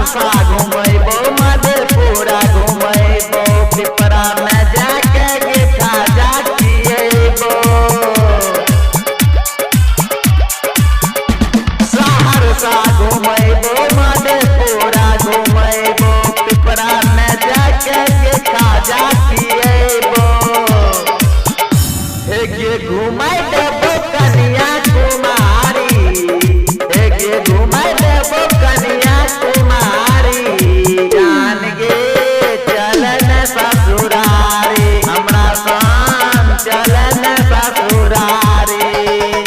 सहरसा घुमैबो मधेपुरा घुमैबो पिपरा में जाके गे खाजा खियैबो। सहरसा घुमैबो मधेपुरा घुमैबो पिपरा में जाके गे खाजा खियैबो। हे गे घुमाई देबो कन्या कुमारी, हे गे घुमाई देबो कन्या कुमारी। जान गे चलन ससुरारी हमरा संग चलन ससुरारी।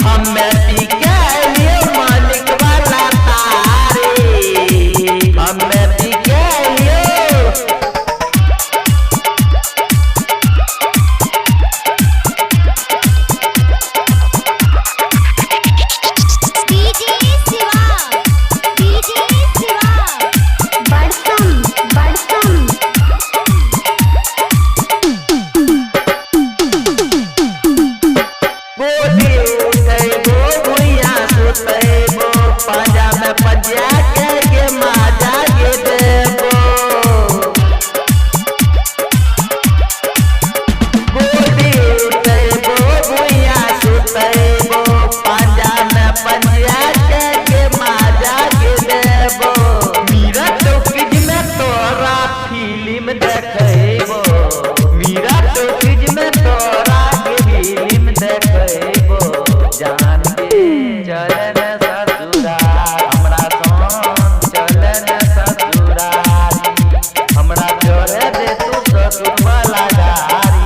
हमें पीके लियो मालिक वाला तारी, हमें पीके लियो पाजा में पजिया के माजा के देबो। गोदी उठैबो भुइया सुतैबो पाजा में पजिया के माजा के देबो। मीरा टॉकीज में तोरा फिल्म देखैबो, मीरा टॉकीज में तोरा फिल्म देखैबो। जान के चलन हमरा संग चलन ससुरारी। हमरा चढ़े दे तू ससुर वाला गाड़ी,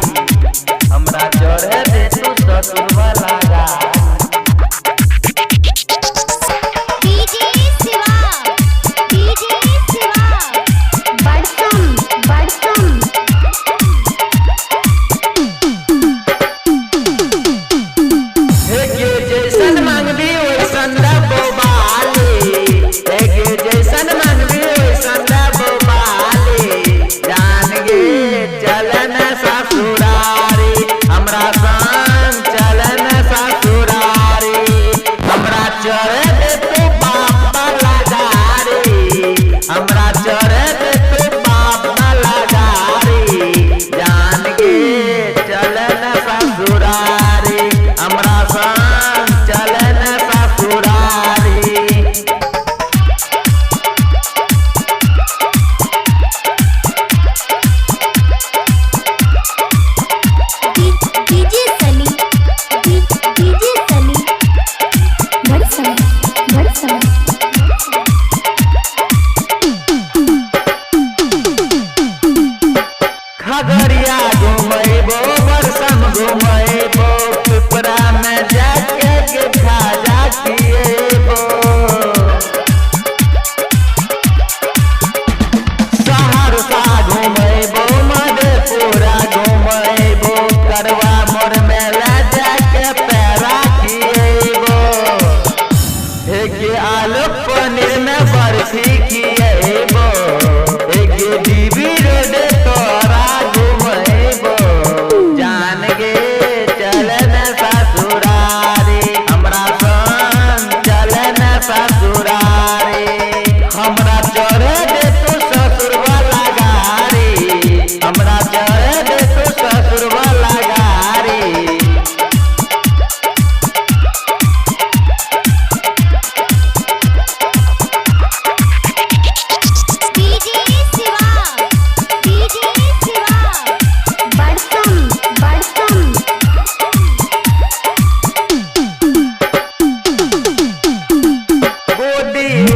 हमरा चढ़े दे तू ससुर वाला गाड़ी। जैसन मांगबी वैसन देबो बाली, हे गे जैसन मांगबी वैसन देबो बाली। जान गे चलन ससुरारी हमरा संग चलन ससुरारी। हमरा चढ़े दे तू बाप वाला गाड़ी, हमरा चढ़े दे तू बाप वाला गाड़ी। जान गे चलन ससुरारी हमरा संग चलन ससुरारी। खगड़िया घुमैबो बरसम घुमैबो पिपरा में जाके के खाजा खियैबो। सहरसा घुमैबो मधेपुरा घुमैबो करवा मोड़ में ले जाके पेड़ा खियैबो। हे गे आलू पनीर में बर्फी खियैबो, हे गे डीबी रोड तोरा घुमैबो। जान गे चलन ससुरारी हमरा संग चलन ससुरारी। हमरा चढ़े दे तू ससुर वाला गाड़ी, हमरा चढ़े दे तू ससुर वाला गाड़ी।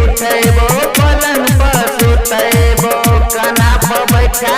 उठैबो पलंग पर सुतैबो कना पर बैठा